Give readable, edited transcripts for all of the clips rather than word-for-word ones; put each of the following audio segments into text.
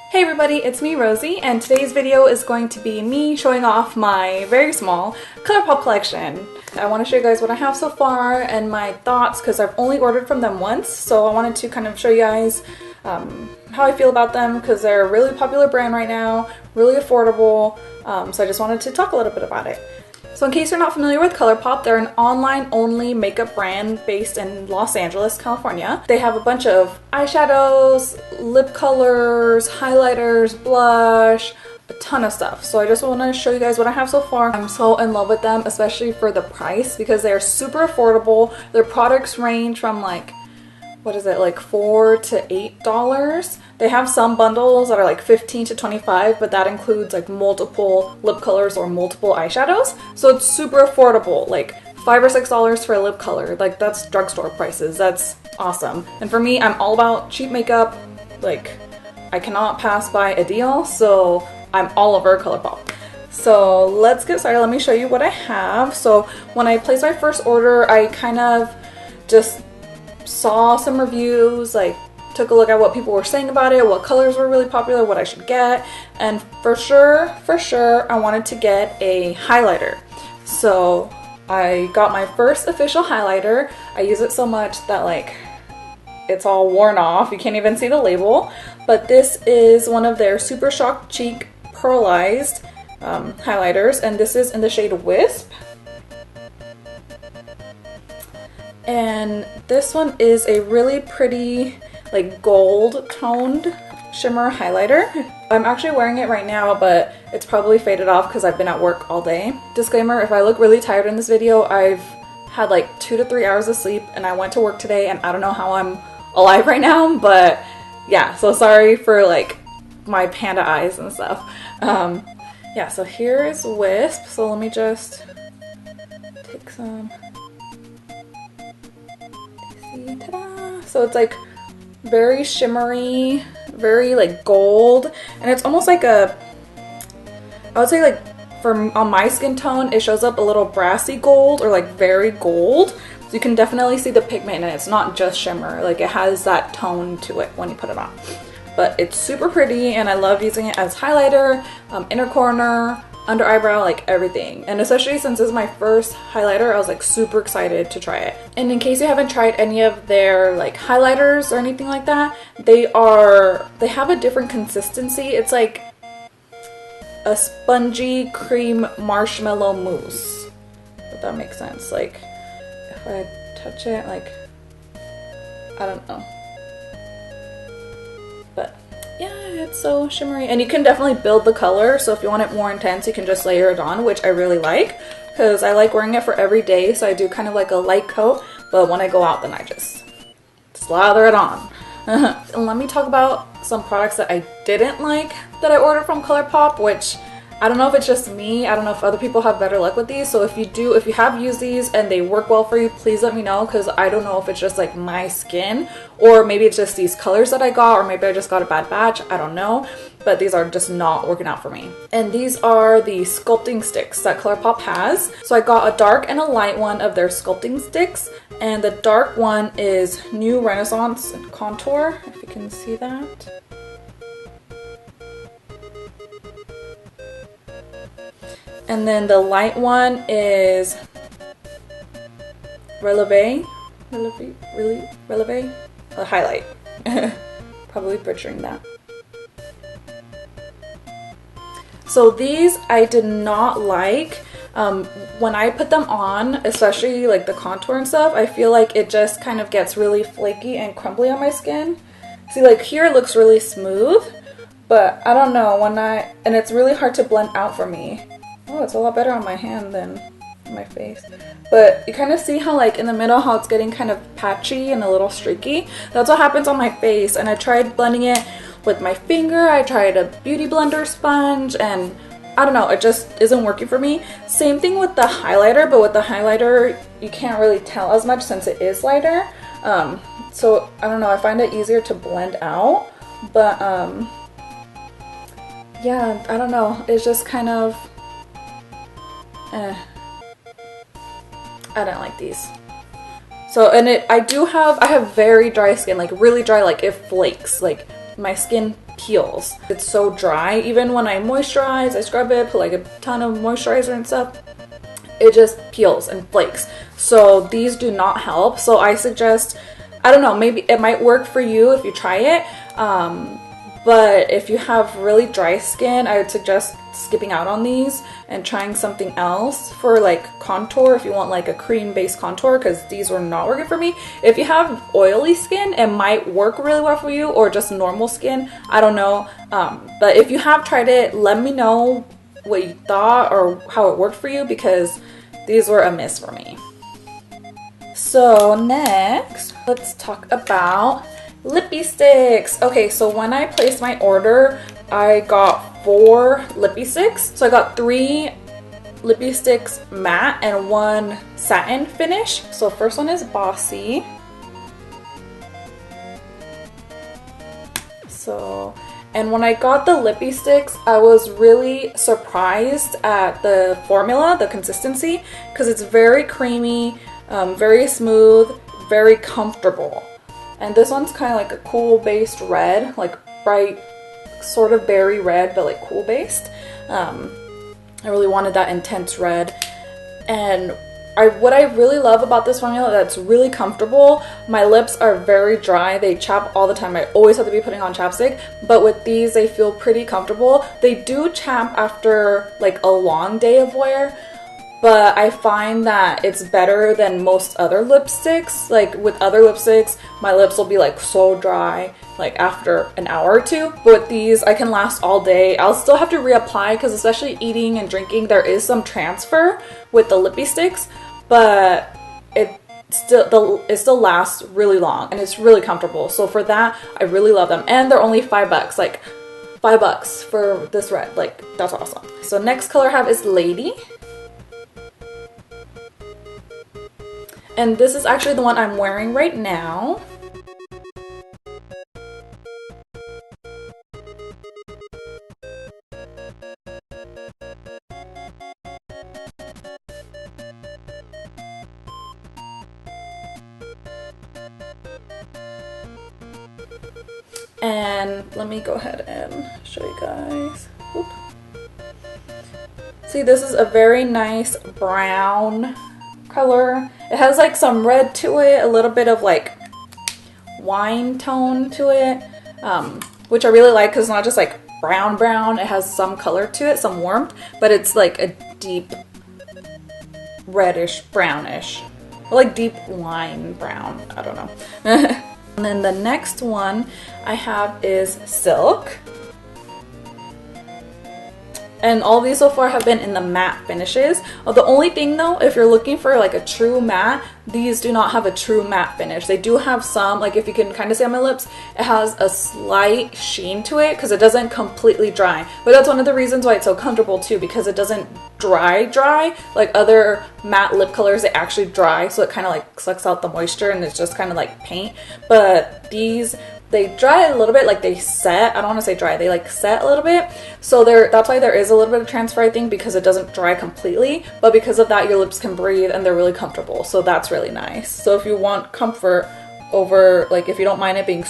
Hey everybody, it's me Rosie, and today's video is going to be me showing off my very small Colourpop collection. I want to show you guys what I have so far and my thoughts because I've only ordered from them once, so I wanted to kind of show you guys how I feel about them because they're a really popular brand right now, really affordable, so I just wanted to talk a little bit about it. So in case you're not familiar with Colourpop, they're an online-only makeup brand based in Los Angeles, California. They have a bunch of eyeshadows, lip colors, highlighters, blush, a ton of stuff. So I just want to show you guys what I have so far. I'm so in love with them, especially for the price because they're super affordable. Their products range from like, what is it, like $4 to $8. They have some bundles that are like $15 to $25, but that includes like multiple lip colors or multiple eyeshadows. So it's super affordable, like $5 or $6 for a lip color. Like that's drugstore prices. That's awesome. And for me, I'm all about cheap makeup. Like I cannot pass by a deal, so I'm all over Colourpop. So let's get started. Let me show you what I have. So when I placed my first order, I kind of just saw some reviews, like took a look at what people were saying about it, what colors were really popular, what I should get, and for sure I wanted to get a highlighter. So I got my first official highlighter. I use it so much that like it's all worn off, you can't even see the label, but this is one of their Super Shock Cheek Pearlized highlighters, and this is in the shade Wisp. And this one is a really pretty like gold toned shimmer highlighter. I'm actually wearing it right now, but it's probably faded off because I've been at work all day. Disclaimer, if I look really tired in this video, I've had like 2 to 3 hours of sleep and I went to work today and I don't know how I'm alive right now, but yeah, so sorry for like my panda eyes and stuff. Yeah, so here is Wisp. So let me just take some. Ta-da! So it's like very shimmery, very like gold, and it's almost like a, I would say like on my skin tone it shows up a little brassy gold or like very gold, so you can definitely see the pigment and it's not just shimmer, like it has that tone to it when you put it on. But it's super pretty and I love using it as highlighter, inner corner, under eyebrow, like everything. And especially since this is my first highlighter, I was like super excited to try it. And in case you haven't tried any of their like highlighters or anything like that, they have a different consistency. It's like a spongy cream marshmallow mousse, if that makes sense. Like if I touch it, like I don't know, but yeah, it's so shimmery, and you can definitely build the color, so if you want it more intense you can just layer it on, which I really like because I like wearing it for every day, so I do kind of like a light coat, but when I go out then I just slather it on. And let me talk about some products that I didn't like that I ordered from Colourpop, which I don't know if it's just me, I don't know if other people have better luck with these, so if you have used these and they work well for you, please let me know because I don't know if it's just like my skin or maybe it's just these colors that I got, or maybe I just got a bad batch, I don't know, but these are just not working out for me. And these are the sculpting sticks that Colourpop has. So I got a dark and a light one of their sculpting sticks, and the dark one is New Renaissance Contour, if you can see that. And then the light one is Releve, a highlight. Probably butchering that. So these I did not like. When I put them on, especially like the contour and stuff, I feel like it just kind of gets really flaky and crumbly on my skin. See, like here it looks really smooth, but I don't know, and it's really hard to blend out for me. Oh, it's a lot better on my hand than on my face. But you kind of see how like in the middle how it's getting kind of patchy and a little streaky. That's what happens on my face, and I tried blending it with my finger. I tried a beauty blender sponge and I don't know, it just isn't working for me. Same thing with the highlighter, but with the highlighter you can't really tell as much since it is lighter. So I don't know, I find it easier to blend out. But yeah, I don't know, it's just kind of I don't like these. So, and I have very dry skin, like really dry, like it flakes, like my skin peels. It's so dry. Even when I moisturize, I scrub it, put like a ton of moisturizer and stuff, it just peels and flakes. So these do not help. So I suggest, I don't know, maybe it might work for you if you try it. But if you have really dry skin, I would suggest skipping out on these and trying something else for like contour, if you want like a cream based contour, because these were not working for me. If you have oily skin, it might work really well for you, or just normal skin, I don't know. But if you have tried it, let me know what you thought or how it worked for you, because these were a miss for me. So next, let's talk about lippy sticks. Okay, so when I placed my order, I got 4 lippy sticks. So I got 3 lippy sticks matte and 1 satin finish. So first one is Bossy. So, and when I got the lippy sticks, I was really surprised at the formula, the consistency, because it's very creamy, very smooth, very comfortable. And this one's kind of like a cool based red, like bright sort of berry red, but like cool based. I really wanted that intense red. And what I really love about this formula, that's really comfortable. My lips are very dry, they chap all the time. I always have to be putting on chapstick, but with these they feel pretty comfortable. They do chap after like a long day of wear, but I find that it's better than most other lipsticks. Like with other lipsticks, my lips will be like so dry like after an hour or two. But with these, I can last all day. I'll still have to reapply because especially eating and drinking, there is some transfer with the lippy sticks, but it still lasts really long and it's really comfortable. So for that, I really love them. And they're only $5, like $5 for this red. Like, that's awesome. So next color I have is Lady. And this is actually the one I'm wearing right now. And let me go ahead and show you guys. Oop. See, this is a very nice brown color. It has like some red to it, a little bit of like wine tone to it, which I really like because it's not just like brown. It has some color to it, some warmth, but it's like a deep reddish brownish, or like deep wine brown, I don't know. And then the next one I have is Silk. And all these so far have been in the matte finishes. The only thing though, if you're looking for like a true matte, these do not have a true matte finish. They do have some, like if you can kind of see on my lips, it has a slight sheen to it because it doesn't completely dry. But that's one of the reasons why it's so comfortable too, because it doesn't dry. Like other matte lip colors, they actually dry, so it kind of like sucks out the moisture and it's just kind of like paint. But these, they dry a little bit, like they set. I don't want to say dry, they like set a little bit. So that's why there is a little bit of transfer, I think, because it doesn't dry completely. But because of that, your lips can breathe and they're really comfortable. So that's really nice. So if you want comfort over, like if you don't mind it being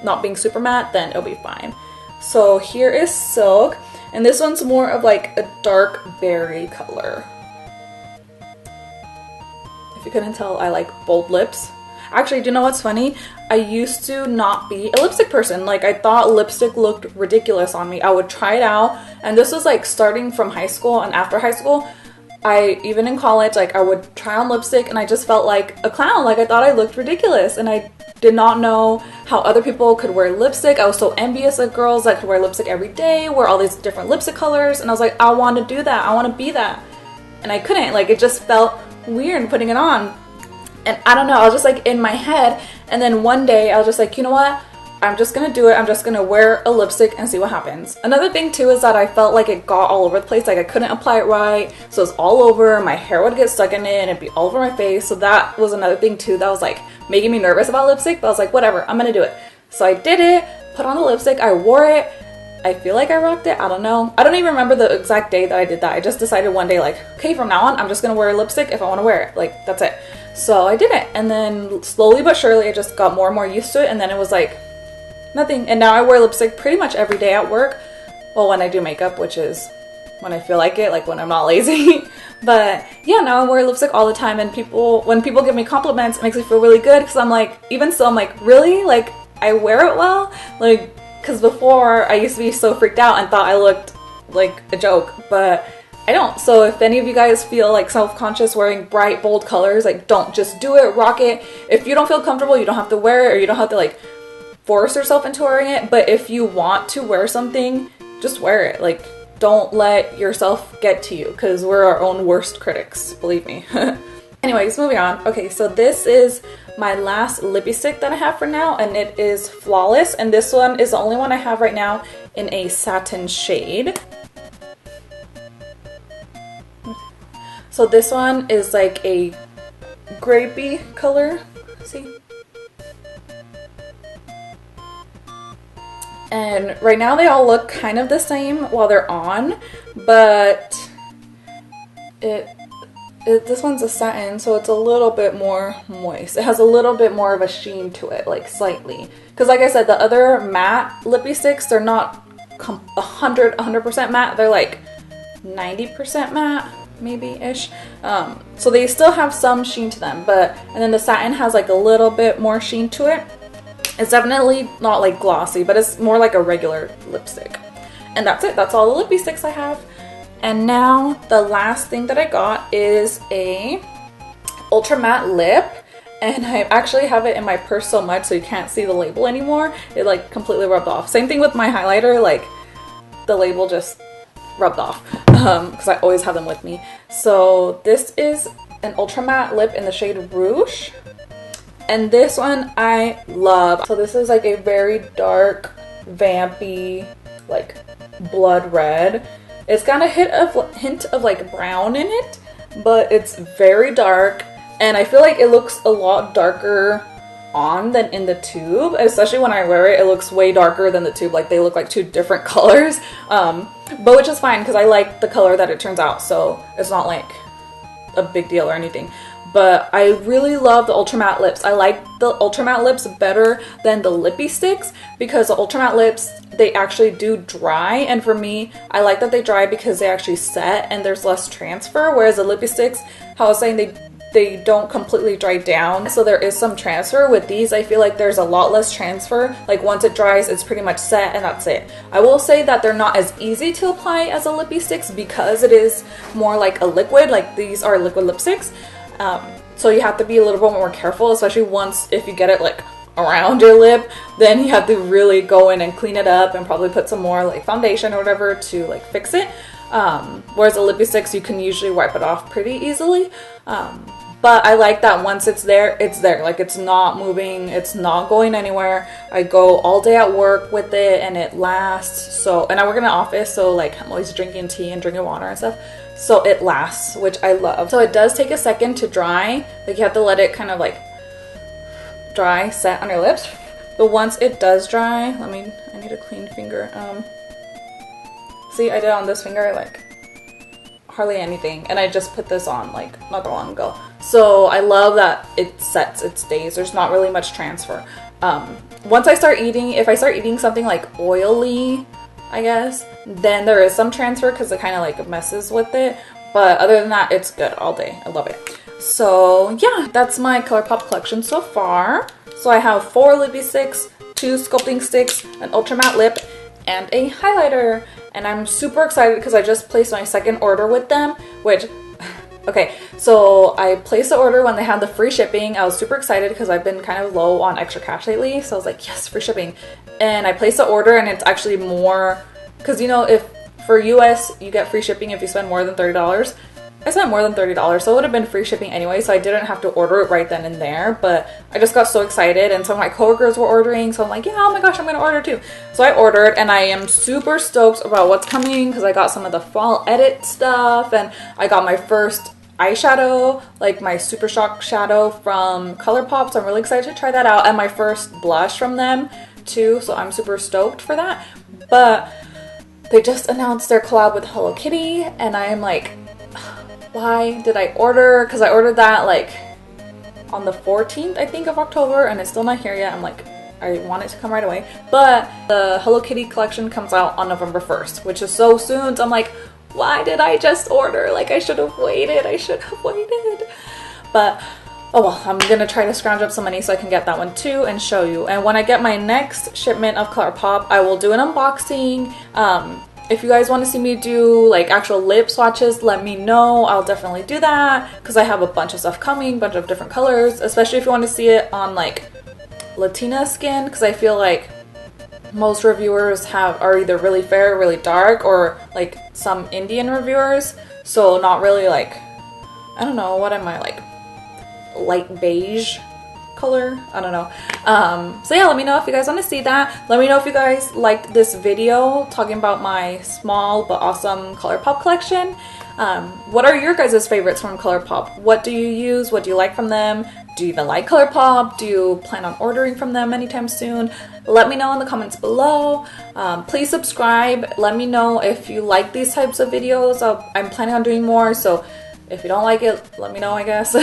not being super matte, then it'll be fine. So here is Silk. And this one's more of like a dark berry color. If you couldn't tell, I like bold lips. Actually, do you know what's funny? I used to not be a lipstick person. Like, I thought lipstick looked ridiculous on me. I would try it out, and this was like starting from high school and after high school. Even in college, like I would try on lipstick and I just felt like a clown. Like I thought I looked ridiculous and I did not know how other people could wear lipstick. I was so envious of girls that could wear lipstick every day, wear all these different lipstick colors, and I was like, I want to do that. I want to be that. And I couldn't. Like, it just felt weird putting it on. And I don't know, I was just like in my head, and then one day I was just like, you know what? I'm just gonna do it. I'm just gonna wear a lipstick and see what happens. Another thing too is that I felt like it got all over the place. Like I couldn't apply it right, so it's all over. My hair would get stuck in it and it'd be all over my face. So that was another thing too that was like making me nervous about lipstick, but I was like, whatever, I'm gonna do it. So I did it, put on the lipstick, I wore it. I feel like I rocked it. I don't know. I don't even remember the exact day that I did that. I just decided one day, like, okay, from now on, I'm just gonna wear lipstick if I want to wear it. Like, that's it. So I did it. And then slowly but surely, I just got more and more used to it. And then it was like, nothing. And now I wear lipstick pretty much every day at work. Well, when I do makeup, which is when I feel like it, like when I'm not lazy. But yeah, now I wear lipstick all the time, and when people give me compliments, it makes me feel really good, because I'm like, even still, I'm like, really? Like, I wear it well? Like, because before I used to be so freaked out and thought I looked like a joke, but I don't. So if any of you guys feel like self-conscious wearing bright, bold colors, like, don't, just do it, rock it. If you don't feel comfortable, you don't have to wear it, or you don't have to like force yourself into wearing it. But if you want to wear something, just wear it. Like, don't let yourself get to you, because we're our own worst critics, believe me. Anyways, moving on. Okay, so this is my last lippy stick that I have for now, and it is Flawless, and this one is the only one I have right now in a satin shade. So this one is like a grapey color, see? And right now they all look kind of the same while they're on, but this one's a satin, so it's a little bit more moist. It has a little bit more of a sheen to it, like slightly. Because like I said, the other matte lippy sticks, they're not 100% matte. They're like 90% matte, maybe-ish. So they still have some sheen to them, and then the satin has like a little bit more sheen to it. It's definitely not like glossy, but it's more like a regular lipstick. And that's it. That's all the lippy sticks I have. And now the last thing that I got is a ultra matte lip, and I actually have it in my purse so much so you can't see the label anymore. It like completely rubbed off. Same thing with my highlighter, like the label just rubbed off, because I always have them with me. So this is an ultra matte lip in the shade Rouge. And this one I love. So this is like a very dark, vampy, like blood red. It's got a hint of like brown in it, but it's very dark. And I feel like it looks a lot darker on than in the tube. Especially when I wear it, it looks way darker than the tube. Like they look like two different colors. But which is fine, because I like the color that it turns out. So it's not like a big deal or anything. But I really love the ultra matte lips. I like the ultra matte lips better than the lippy sticks, because the ultra matte lips, they actually do dry, and for me, I like that they dry because they actually set and there's less transfer, whereas the lippy sticks, how I was saying, they don't completely dry down, so there is some transfer. With these, I feel like there's a lot less transfer. Like once it dries, it's pretty much set and that's it. I will say that they're not as easy to apply as the lippy sticks, because it is more like a liquid, like these are liquid lipsticks. So you have to be a little bit more careful, especially if you get it like around your lip, then you have to really go in and clean it up and probably put some more like foundation or whatever to like fix it. Whereas the lippy sticks, you can usually wipe it off pretty easily. But I like that once it's there, like it's not moving, it's not going anywhere. I go all day at work with it and it lasts. And I work in an office, so like I'm always drinking tea and drinking water and stuff. So it lasts, which I love. So it does take a second to dry. Like you have to let it kind of like dry, set on your lips. But once it does dry, I need a clean finger. See, I did it on this finger, like hardly anything. And I just put this on like not that long ago. So I love that it sets, it stays. There's not really much transfer. Once I start eating, if I start eating something like oily, I guess, then there is some transfer because it kind of like messes with it. But other than that, it's good all day. I love it. So yeah, that's my Colourpop collection so far. So I have 4 lippy sticks, 2 sculpting sticks, an ultra matte lip, and a highlighter. And I'm super excited because I just placed my second order with them, which, okay, so I placed the order when they had the free shipping. I was super excited because I've been kind of low on extra cash lately. So I was like, yes, free shipping. And I placed the order, and it's actually more, because you know, if for US you get free shipping if you spend more than $30. I spent more than $30, so it would have been free shipping anyway, so I didn't have to order it right then and there. But I just got so excited, and some of my coworkers were ordering, so I'm like, yeah, oh my gosh, I'm gonna order too. So I ordered, and I am super stoked about what's coming because I got some of the fall edit stuff, and I got my first eyeshadow, like my Super Shock shadow from Colourpop, so I'm really excited to try that out, and my first blush from them too, so I'm super stoked for that. But they just announced their collab with Hello Kitty, and I am like, why did I order? Because I ordered that like on the 14th, I think, of October, and it's still not here yet. I'm like, I want it to come right away. But the Hello Kitty collection comes out on November 1st, which is so soon. So I'm like, why did I just order? Like, I should have waited. I should have waited. But oh well, I'm gonna try to scrounge up some money so I can get that one too and show you. And when I get my next shipment of Colourpop, I will do an unboxing. If you guys want to see me do like actual lip swatches, let me know. I'll definitely do that because I have a bunch of stuff coming, bunch of different colors, especially if you want to see it on like Latina skin, because I feel like most reviewers are either really fair, really dark, or like some Indian reviewers, so not really like, I don't know, what am I, like light beige color? I don't know. So yeah, let me know if you guys want to see that. Let me know if you guys liked this video talking about my small but awesome Colourpop collection. What are your guys' favorites from Colourpop? What do you use? What do you like from them? Do you even like Colourpop? Do you plan on ordering from them anytime soon? Let me know in the comments below. Please subscribe. Let me know if you like these types of videos. I'm planning on doing more, so if you don't like it, let me know, I guess. So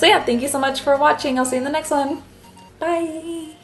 yeah, thank you so much for watching. I'll see you in the next one. Bye!